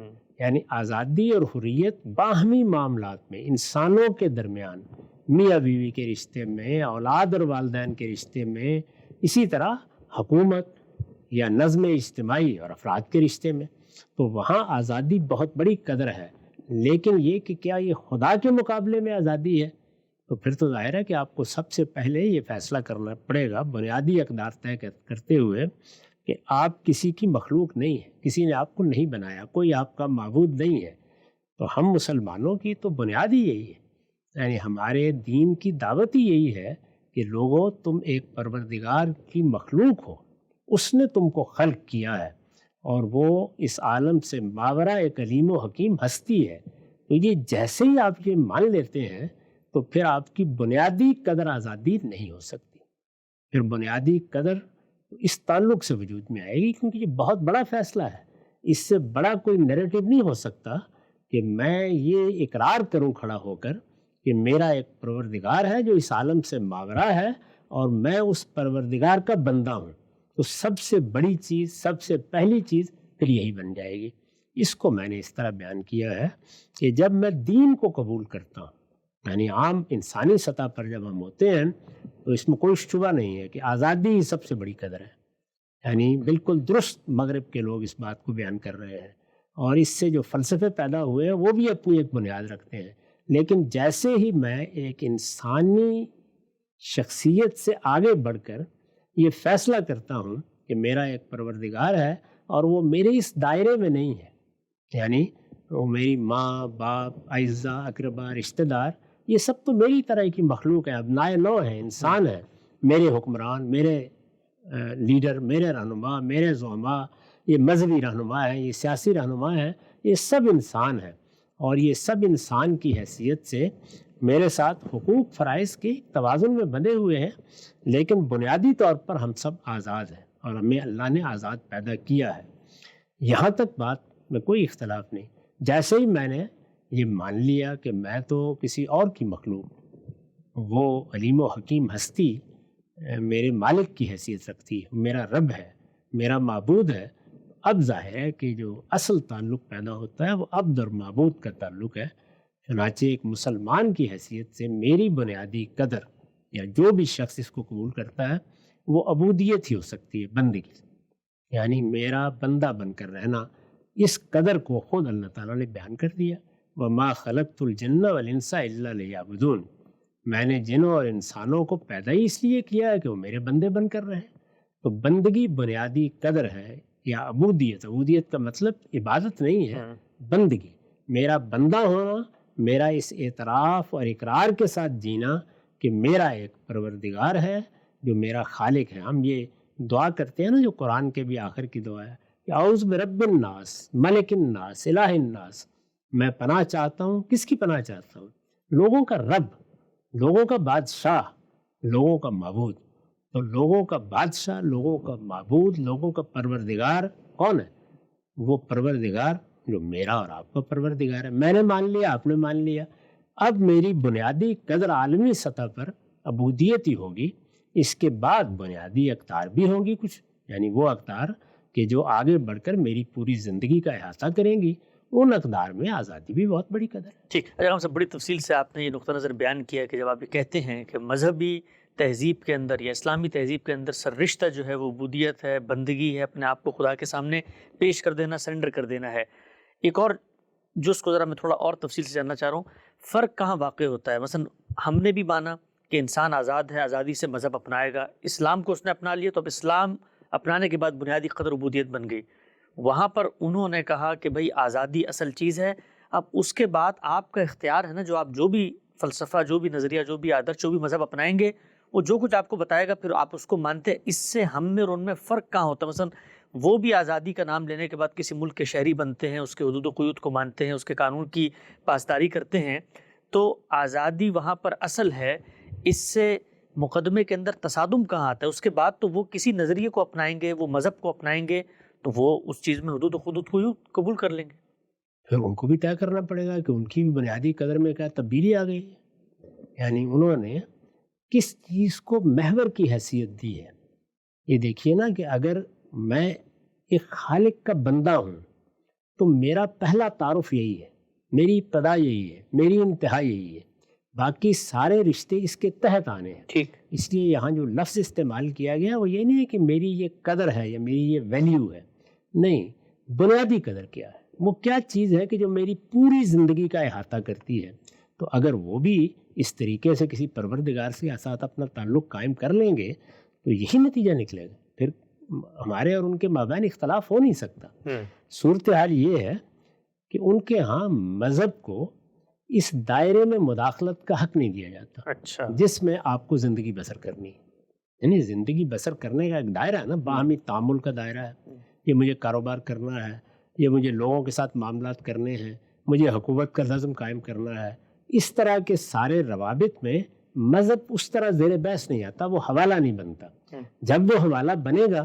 یعنی آزادی اور حریت باہمی معاملات میں، انسانوں کے درمیان، میاں بیوی کے رشتے میں، اولاد اور والدین کے رشتے میں، اسی طرح حکومت یا نظم اجتماعی اور افراد کے رشتے میں، تو وہاں آزادی بہت بڑی قدر ہے۔ لیکن یہ کہ کیا یہ خدا کے مقابلے میں آزادی ہے؟ تو پھر تو ظاہر ہے کہ آپ کو سب سے پہلے یہ فیصلہ کرنا پڑے گا بنیادی اقدار طے کرتے ہوئے کہ آپ کسی کی مخلوق نہیں ہے، کسی نے آپ کو نہیں بنایا، کوئی آپ کا معبود نہیں ہے۔ تو ہم مسلمانوں کی تو بنیاد ہی یہی ہے، یعنی ہمارے دین کی دعوت ہی یہی ہے کہ لوگوں تم ایک پروردگار کی مخلوق ہو، اس نے تم کو خلق کیا ہے اور وہ اس عالم سے ماورا ایک علیم و حکیم ہستی ہے۔ تو یہ جیسے ہی آپ یہ مان لیتے ہیں تو پھر آپ کی بنیادی قدر آزادی نہیں ہو سکتی۔ پھر بنیادی قدر اس تعلق سے وجود میں آئے گی، کیونکہ یہ بہت بڑا فیصلہ ہے۔ اس سے بڑا کوئی نیریٹو نہیں ہو سکتا کہ میں یہ اقرار کروں کھڑا ہو کر کہ میرا ایک پروردگار ہے جو اس عالم سے ماورا ہے اور میں اس پروردگار کا بندہ ہوں۔ تو سب سے بڑی چیز، سب سے پہلی چیز پھر یہی بن جائے گی۔ اس کو میں نے اس طرح بیان کیا ہے کہ جب میں دین کو قبول کرتا ہوں یعنی عام انسانی سطح پر جب ہم ہوتے ہیں تو اس میں کوئی شبہ نہیں ہے کہ آزادی ہی سب سے بڑی قدر ہے. یعنی بالکل درست مغرب کے لوگ اس بات کو بیان کر رہے ہیں، اور اس سے جو فلسفے پیدا ہوئے ہیں وہ بھی اپنی ایک بنیاد رکھتے ہیں. لیکن جیسے ہی میں ایک انسانی شخصیت سے آگے بڑھ کر یہ فیصلہ کرتا ہوں کہ میرا ایک پروردگار ہے اور وہ میرے اس دائرے میں نہیں ہے، یعنی وہ میری ماں باپ اعزاء اقربا رشتہ دار یہ سب تو میری طرح کی مخلوق ہیں، ابنائے نو ہیں، انسان ہیں، میرے حکمران، میرے لیڈر، میرے رہنما، میرے زعماء، یہ مذہبی رہنما ہیں، یہ سیاسی رہنما ہیں، یہ سب انسان ہیں، اور یہ سب انسان کی حیثیت سے میرے ساتھ حقوق فرائض کے توازن میں بندھے ہوئے ہیں. لیکن بنیادی طور پر ہم سب آزاد ہیں اور ہمیں اللہ نے آزاد پیدا کیا ہے. یہاں تک بات میں کوئی اختلاف نہیں. جیسے ہی میں نے یہ مان لیا کہ میں تو کسی اور کی مخلوق، وہ علیم و حکیم ہستی میرے مالک کی حیثیت رکھتی ہے، میرا رب ہے، میرا معبود ہے، اب ظاہر ہے کہ جو اصل تعلق پیدا ہوتا ہے وہ عبد اور معبود کا تعلق ہے. چنانچہ ایک مسلمان کی حیثیت سے میری بنیادی قدر، یا جو بھی شخص اس کو قبول کرتا ہے، وہ عبودیت ہی ہو سکتی ہے، بندگی. یعنی میرا بندہ بن کر رہنا، اس قدر کو خود اللہ تعالیٰ نے بیان کر دیا. وَمَا خَلَقْتُ الْجِنَّ وَالْإِنسَ إِلَّا لِيَعْبُدُونِ. میں نے جنوں اور انسانوں کو پیدا ہی اس لیے کیا ہے کہ وہ میرے بندے بن کر رہیں. تو بندگی بنیادی قدر ہے، یا عبودیت. عبودیت کا مطلب عبادت نہیں ہے، بندگی. میرا بندہ ہونا، میرا اس اعتراف اور اقرار کے ساتھ جینا کہ میرا ایک پروردگار ہے جو میرا خالق ہے. ہم یہ دعا کرتے ہیں نا جو قرآن کے بھی آخر کی دعا ہے کہ اعوذ برب الناس ملک الناس الہ الناس. میں پناہ چاہتا ہوں، کس کی پناہ چاہتا ہوں؟ لوگوں کا رب، لوگوں کا بادشاہ، لوگوں کا معبود. تو لوگوں کا بادشاہ، لوگوں کا معبود، لوگوں کا پروردگار کون ہے؟ وہ پروردگار جو میرا اور آپ کا پروردگار ہے. میں نے مان لیا، آپ نے مان لیا. اب میری بنیادی قدر عالمی سطح پر عبودیت ہی ہوگی. اس کے بعد بنیادی اقدار بھی ہوں گی کچھ، یعنی وہ اقدار کہ جو آگے بڑھ کر میری پوری زندگی کا احاطہ کریں گی. ان اقدار میں آزادی بھی بہت بڑی قدر ہے. ٹھیک. اگر ہم سے بڑی تفصیل سے آپ نے یہ نقطہ نظر بیان کیا کہ جب آپ یہ کہتے ہیں کہ مذہبی تہذیب کے اندر یا اسلامی تہذیب کے اندر سر رشتہ جو ہے وہ عبودیت ہے، بندگی ہے، اپنے آپ کو خدا کے سامنے پیش کر دینا، سرنڈر کر دینا ہے. ایک اور جو اس کو ذرا میں تھوڑا اور تفصیل سے جاننا چاہ رہا ہوں، فرق کہاں واقع ہوتا ہے؟ مثلا ہم نے بھی مانا کہ انسان آزاد ہے، آزادی سے مذہب اپنائے گا. اسلام کو اس نے اپنا لیا تو اب اسلام اپنانے کے بعد بنیادی قدر عبودیت بن گئی. وہاں پر انہوں نے کہا کہ بھئی آزادی اصل چیز ہے، اب اس کے بعد آپ کا اختیار ہے نا، جو آپ جو بھی فلسفہ، جو بھی نظریہ، جو بھی آدرش، جو بھی مذہب اپنائیں گے، وہ جو کچھ آپ کو بتائے گا پھر آپ اس کو مانتے ہیں. اس سے ہم میں اور ان میں فرق کہاں ہوتا ہے؟ مثلا وہ بھی آزادی کا نام لینے کے بعد کسی ملک کے شہری بنتے ہیں، اس کے حدود و قیود کو مانتے ہیں، اس کے قانون کی پاسداری کرتے ہیں. تو آزادی وہاں پر اصل ہے، اس سے مقدمے کے اندر تصادم کہاں آتا ہے؟ اس کے بعد تو وہ کسی نظریے کو اپنائیں گے، وہ مذہب کو اپنائیں گے، تو وہ اس چیز میں حدود و حدود کو قبول کر لیں گے. پھر ان کو بھی طے کرنا پڑے گا کہ ان کی بھی بنیادی قدر میں کیا تبدیلی آ گئی ہے. یعنی انہوں نے کس چیز کو محور کی حیثیت دی ہے. یہ دیکھیے نا کہ اگر میں ایک خالق کا بندہ ہوں تو میرا پہلا تعارف یہی ہے، میری ابتدا یہی ہے، میری انتہا یہی ہے. باقی سارے رشتے اس کے تحت آنے ہیں. ٹھیک. اس لیے یہاں جو لفظ استعمال کیا گیا وہ یہ نہیں ہے کہ میری یہ قدر ہے یا میری یہ ویلیو ہے. نہیں، بنیادی قدر کیا ہے، وہ کیا چیز ہے کہ جو میری پوری زندگی کا احاطہ کرتی ہے. تو اگر وہ بھی اس طریقے سے کسی پروردگار سے ساتھ اپنا تعلق قائم کر لیں گے تو یہی نتیجہ نکلے گا. پھر ہمارے اور ان کے مابین اختلاف ہو نہیں سکتا. صورتحال یہ ہے کہ ان کے ہاں مذہب کو اس دائرے میں مداخلت کا حق نہیں دیا جاتا. اچھا. جس میں آپ کو زندگی بسر کرنی ہے. یعنی زندگی بسر کرنے کا ایک دائرہ ہے نا، باہمی تعامل کا دائرہ ہے. یہ مجھے کاروبار کرنا ہے، یہ مجھے لوگوں کے ساتھ معاملات کرنے ہیں، مجھے حکومت کا نظم قائم کرنا ہے. اس طرح کے سارے روابط میں مذہب اس طرح زیر بحث نہیں آتا، وہ حوالہ نہیں بنتا. جب وہ حوالہ بنے گا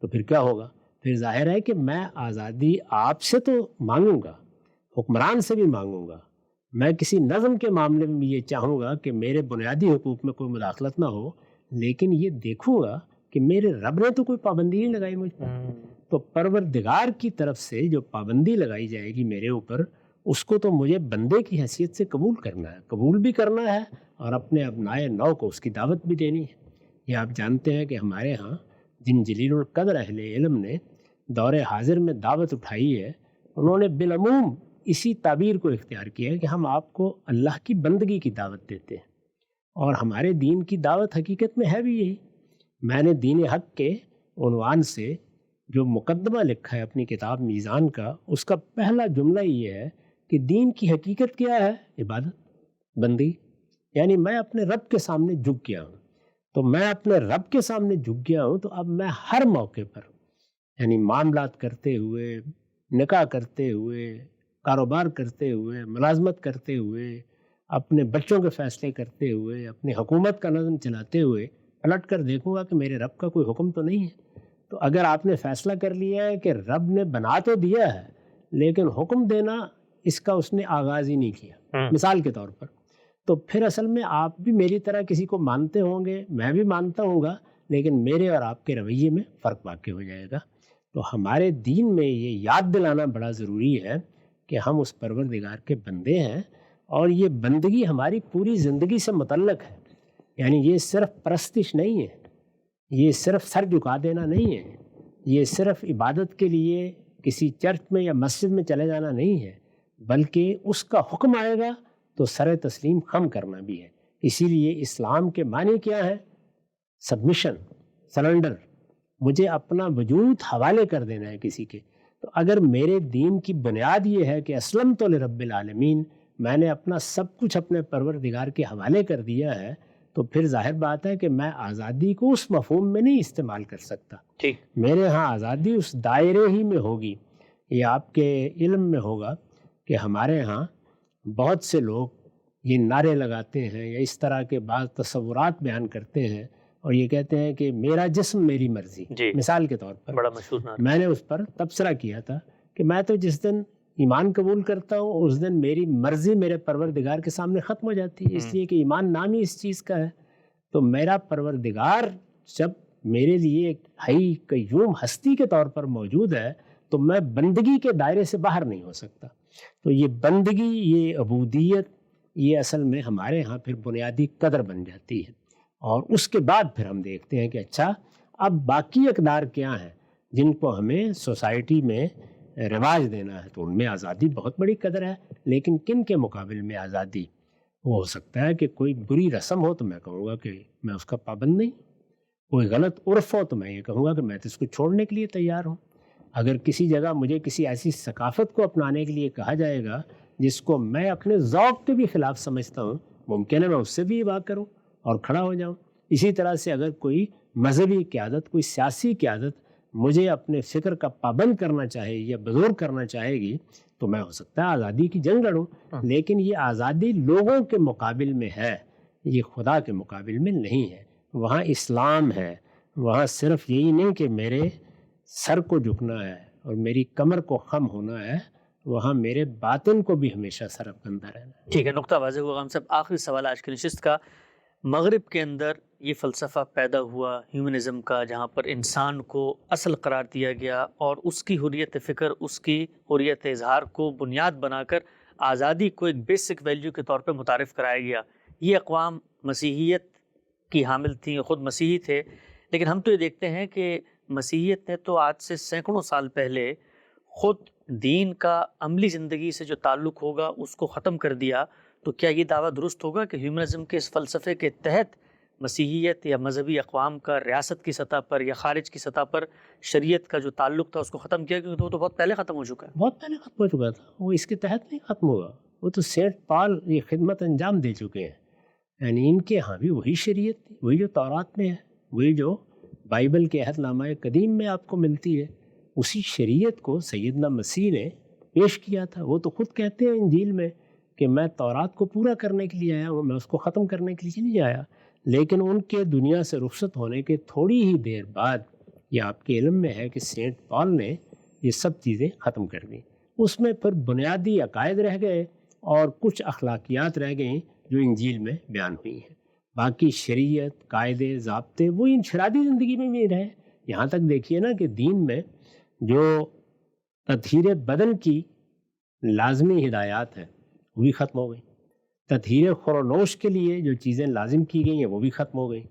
تو پھر کیا ہوگا؟ پھر ظاہر ہے کہ میں آزادی آپ سے تو مانگوں گا، حکمران سے بھی مانگوں گا. میں کسی نظم کے معاملے میں بھی یہ چاہوں گا کہ میرے بنیادی حقوق میں کوئی مداخلت نہ ہو، لیکن یہ دیکھوں گا کہ میرے رب نے تو کوئی پابندی نہیں لگائی مجھ پر. تو پروردگار کی طرف سے جو پابندی لگائی جائے گی میرے اوپر، اس کو تو مجھے بندے کی حیثیت سے قبول کرنا ہے، قبول بھی کرنا ہے اور اپنے ابنائے نو کو اس کی دعوت بھی دینی ہے۔ یہ آپ جانتے ہیں کہ ہمارے ہاں جن جلیل القدر اہل علم نے دور حاضر میں دعوت اٹھائی ہے، انہوں نے بالعموم اسی تعبیر کو اختیار کیا ہے کہ ہم آپ کو اللہ کی بندگی کی دعوت دیتے ہیں، اور ہمارے دین کی دعوت حقیقت میں ہے بھی یہی۔ میں نے دین حق کے عنوان سے جو مقدمہ لکھا ہے اپنی کتاب میزان کا، اس کا پہلا جملہ یہ ہے کہ دین کی حقیقت کیا ہے؟ عبادت، بندگی۔ یعنی میں اپنے رب کے سامنے جھک گیا ہوں، تو میں اپنے رب کے سامنے جھک گیا ہوں، تو اب میں ہر موقع پر یعنی معاملات کرتے ہوئے، نکاح کرتے ہوئے، کاروبار کرتے ہوئے، ملازمت کرتے ہوئے، اپنے بچوں کے فیصلے کرتے ہوئے، اپنی حکومت کا نظم چلاتے ہوئے پلٹ کر دیکھوں گا کہ میرے رب کا کوئی حکم تو نہیں ہے۔ تو اگر آپ نے فیصلہ کر لیا ہے کہ رب نے بنا تو دیا ہے لیکن حکم دینا اس کا اس نے آغاز ہی نہیں کیا، مثال کے طور پر، تو پھر اصل میں آپ بھی میری طرح کسی کو مانتے ہوں گے، میں بھی مانتا ہوں گا، لیکن میرے اور آپ کے رویے میں فرق واقع ہو جائے گا۔ تو ہمارے دین میں یہ یاد دلانا بڑا ضروری ہے کہ ہم اس پروردگار کے بندے ہیں، اور یہ بندگی ہماری پوری زندگی سے متعلق ہے۔ یعنی یہ صرف پرستش نہیں ہے، یہ صرف سر جھکا دینا نہیں ہے، یہ صرف عبادت کے لیے کسی چرچ میں یا مسجد میں چلے جانا نہیں ہے، بلکہ اس کا حکم آئے گا تو سر تسلیم خم کرنا بھی ہے۔ اسی لیے اسلام کے معنی کیا ہے؟ سبمیشن، سرنڈر، مجھے اپنا وجود حوالے کر دینا ہے کسی کے۔ تو اگر میرے دین کی بنیاد یہ ہے کہ اسلمت لرب العالمین، میں نے اپنا سب کچھ اپنے پروردگار کے حوالے کر دیا ہے، تو پھر ظاہر بات ہے کہ میں آزادی کو اس مفہوم میں نہیں استعمال کر سکتا۔ میرے ہاں آزادی اس دائرے ہی میں ہوگی۔ یہ آپ کے علم میں ہوگا کہ ہمارے ہاں بہت سے لوگ یہ نعرے لگاتے ہیں یا اس طرح کے بعض تصورات بیان کرتے ہیں اور یہ کہتے ہیں کہ میرا جسم میری مرضی۔ مثال کے طور پر بڑا مشہور نعرہ، میں نے اس پر تبصرہ کیا تھا کہ میں تو جس دن ایمان قبول کرتا ہوں اس دن میری مرضی میرے پروردگار کے سامنے ختم ہو جاتی ہے، اس لیے کہ ایمان نام ہی اس چیز کا ہے۔ تو میرا پروردگار جب میرے لیے ایک حی قیوم ہستی کے طور پر موجود ہے تو میں بندگی کے دائرے سے باہر نہیں ہو سکتا۔ تو یہ بندگی، یہ عبودیت، یہ اصل میں ہمارے ہاں پھر بنیادی قدر بن جاتی ہے، اور اس کے بعد پھر ہم دیکھتے ہیں کہ اچھا اب باقی اقدار کیا ہیں جن کو ہمیں سوسائٹی میں رواج دینا ہے۔ تو ان میں آزادی بہت بڑی قدر ہے، لیکن کن کے مقابل میں آزادی؟ وہ ہو سکتا ہے کہ کوئی بری رسم ہو تو میں کہوں گا کہ میں اس کا پابند نہیں، کوئی غلط عرف ہو تو میں یہ کہوں گا کہ میں تو اس کو چھوڑنے کے لیے تیار ہوں۔ اگر کسی جگہ مجھے کسی ایسی ثقافت کو اپنانے کے لیے کہا جائے گا جس کو میں اپنے ذوق کے بھی خلاف سمجھتا ہوں، ممکن ہے میں اس سے بھی ابا کروں اور کھڑا ہو جاؤں۔ اسی طرح سے اگر کوئی مذہبی قیادت، کوئی سیاسی قیادت مجھے اپنے فکر کا پابند کرنا چاہے یا بزرگ کرنا چاہے گی تو میں ہو سکتا ہے آزادی کی جنگ لڑوں، لیکن یہ آزادی لوگوں کے مقابل میں ہے، یہ خدا کے مقابل میں نہیں ہے۔ وہاں اسلام ہے، وہاں صرف یہی نہیں کہ میرے سر کو جھکنا ہے اور میری کمر کو خم ہونا ہے، وہاں میرے باطن کو بھی ہمیشہ سرفکندہ رہنا ہے۔ ٹھیک ہے، نقطہ واضح ہوا۔ ہم سب آخری سوال آج کی نشست کا، مغرب کے اندر یہ فلسفہ پیدا ہوا ہیومنزم کا، جہاں پر انسان کو اصل قرار دیا گیا اور اس کی حریت فکر، اس کی حریت اظہار کو بنیاد بنا کر آزادی کو ایک بیسک ویلیو کے طور پہ متعارف کرایا گیا۔ یہ اقوام مسیحیت کی حامل تھیں، خود مسیحی تھے، لیکن ہم تو یہ دیکھتے ہیں کہ مسیحیت نے تو آج سے سینکڑوں سال پہلے خود دین کا عملی زندگی سے جو تعلق ہوگا اس کو ختم کر دیا۔ تو کیا یہ دعویٰ درست ہوگا کہ ہیومنزم کے اس فلسفے کے تحت مسیحیت یا مذہبی اقوام کا ریاست کی سطح پر یا خارج کی سطح پر شریعت کا جو تعلق تھا اس کو ختم کیا؟ کیونکہ وہ تو بہت پہلے ختم ہو چکا ہے۔ بہت پہلے ختم ہو چکا تھا، وہ اس کے تحت نہیں ختم ہوا، وہ تو سینٹ پال یہ خدمت انجام دے چکے ہیں۔ یعنی ان کے ہاں بھی وہی شریعت تھی، وہی جو تورات میں ہے، وہی جو بائبل کے عہد نامہ قدیم میں آپ کو ملتی ہے، اسی شریعت کو سیدنا مسیح نے پیش کیا تھا۔ وہ تو خود کہتے ہیں انجیل میں کہ میں تورات کو پورا کرنے کے لیے آیا ہوں، میں اس کو ختم کرنے کے لیے نہیں آیا۔ لیکن ان کے دنیا سے رخصت ہونے کے تھوڑی ہی دیر بعد یہ آپ کے علم میں ہے کہ سینٹ پال نے یہ سب چیزیں ختم کر دیں۔ اس میں پھر بنیادی عقائد رہ گئے اور کچھ اخلاقیات رہ گئیں جو انجیل میں بیان ہوئی ہیں۔ باقی شریعت، قاعدے، ضابطے وہ انفرادی زندگی میں بھی رہے۔ یہاں تک دیکھیے نا کہ دین میں جو تطہیر بدن کی لازمی ہدایات ہیں وہ بھی ختم ہو گئی، تطہیر خورونوش کے لیے جو چیزیں لازم کی گئی ہیں وہ بھی ختم ہو گئی،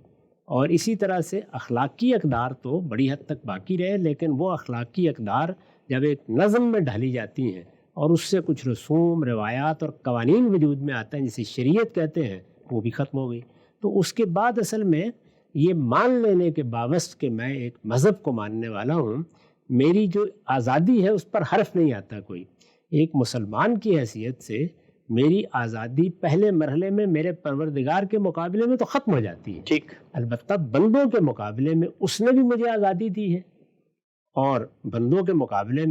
اور اسی طرح سے اخلاقی اقدار تو بڑی حد تک باقی رہے، لیکن وہ اخلاقی اقدار جب ایک نظم میں ڈھالی جاتی ہیں اور اس سے کچھ رسوم، روایات اور قوانین وجود میں آتے ہیں جسے شریعت کہتے ہیں، وہ بھی ختم ہو گئی۔ تو اس کے بعد اصل میں یہ مان لینے کے باوجود کہ میں ایک مذہب کو ماننے والا ہوں، میری جو آزادی ہے اس پر حرف نہیں آتا کوئی۔ ایک مسلمان کی حیثیت سے میری آزادی پہلے مرحلے میں میرے پروردگار کے مقابلے میں تو ختم ہو جاتی ہے، ٹھیک، البتہ بندوں کے مقابلے میں اس نے بھی مجھے آزادی دی ہے، اور بندوں کے مقابلے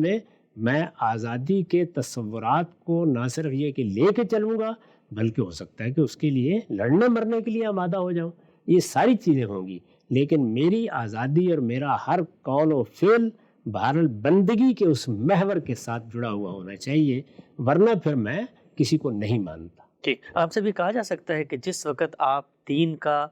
میں آزادی کے تصورات کو نہ صرف یہ کہ لے کے چلوں گا، بلکہ ہو سکتا ہے کہ اس کے لیے لڑنے مرنے کے لیے آمادہ ہو جاؤں۔ یہ ساری چیزیں ہوں گی، لیکن میری آزادی اور میرا ہر قول و فعل بہرحال بندگی کے اس محور کے ساتھ جڑا ہوا ہونا چاہیے، ورنہ پھر میں کسی کو نہیں مانتا۔ ٹھیک، آپ سے بھی کہا جا سکتا ہے کہ جس وقت آپ دین کا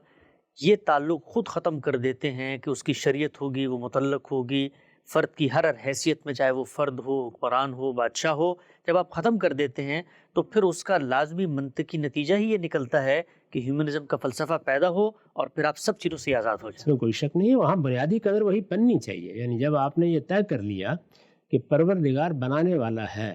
یہ تعلق خود ختم کر دیتے ہیں کہ اس کی شریعت ہوگی، وہ متعلق ہوگی فرد کی ہر حیثیت میں، چاہے وہ فرد ہو، حکمران ہو، بادشاہ ہو، جب آپ ختم کر دیتے ہیں تو پھر اس کا لازمی منطقی نتیجہ ہی یہ نکلتا ہے کہ ہیومنزم کا فلسفہ پیدا ہو اور پھر آپ سب چیزوں سے آزاد ہو اس جائیں۔ میں کوئی شک نہیں ہے، وہاں بنیادی قدر وہی بننی چاہیے۔ یعنی جب آپ نے یہ طے کر لیا کہ پروردگار بنانے والا ہے،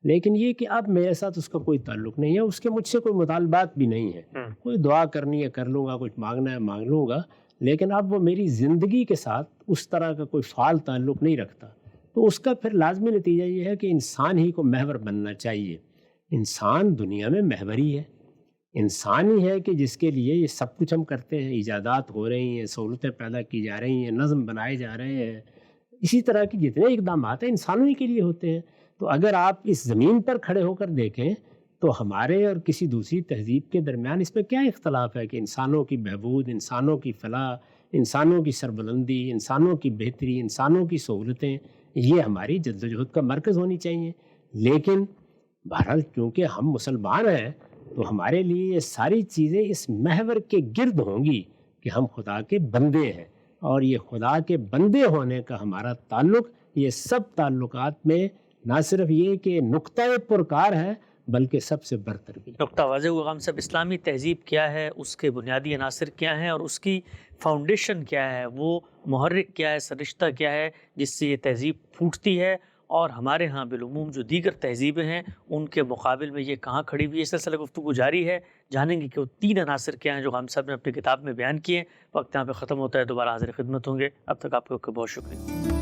لیکن یہ کہ اب میرے ساتھ اس کا کوئی تعلق نہیں ہے، اس کے مجھ سے کوئی مطالبات بھی نہیں ہے، کوئی دعا کرنی ہے کر لوں گا، کچھ مانگنا ہے مانگ لوں گا، لیکن اب وہ میری زندگی کے ساتھ اس طرح کا کوئی فعال تعلق نہیں رکھتا، تو اس کا پھر لازمی نتیجہ یہ ہے کہ انسان ہی کو محور بننا چاہیے۔ انسان دنیا میں محور ہی ہے، انسان ہی ہے کہ جس کے لیے یہ سب کچھ ہم کرتے ہیں، ایجادات ہو رہی ہیں، سہولتیں پیدا کی جا رہی ہیں، نظم بنائے جا رہے ہیں، اسی طرح کی جتنے اقدامات ہیں انسانوں ہی کے لیے ہوتے ہیں۔ تو اگر آپ اس زمین پر کھڑے ہو کر دیکھیں تو ہمارے اور کسی دوسری تہذیب کے درمیان اس میں کیا اختلاف ہے کہ انسانوں کی بہبود، انسانوں کی فلاح، انسانوں کی سربلندی، انسانوں کی بہتری، انسانوں کی سہولتیں، یہ ہماری جدوجہد کا مرکز ہونی چاہیے۔ لیکن بہرحال کیونکہ ہم مسلمان ہیں تو ہمارے لیے یہ ساری چیزیں اس محور کے گرد ہوں گی کہ ہم خدا کے بندے ہیں، اور یہ خدا کے بندے ہونے کا ہمارا تعلق یہ سب تعلقات میں نہ صرف یہ کہ نقطۂ پرکار ہے بلکہ سب سے برتر بھی۔ نقطہ واضح ہوا غام صاحب، اسلامی تہذیب کیا ہے، اس کے بنیادی عناصر کیا ہیں اور اس کی فاؤنڈیشن کیا ہے، وہ محرک کیا ہے، سرشتہ کیا ہے جس سے یہ تہذیب پھوٹتی ہے، اور ہمارے ہاں بالعموم جو دیگر تہذیبیں ہیں ان کے مقابل میں یہ کہاں کھڑی ہوئی ہے۔ اس سلسلہ گفتگو جاری ہے، جانیں گے کہ وہ 3 عناصر کیا ہیں جو غام صاحب نے اپنی کتاب میں بیان کیے۔ وقت یہاں پہ ختم ہوتا ہے، دوبارہ حاضر خدمت ہوں گے، اب تک آپ کو بہت شکریہ۔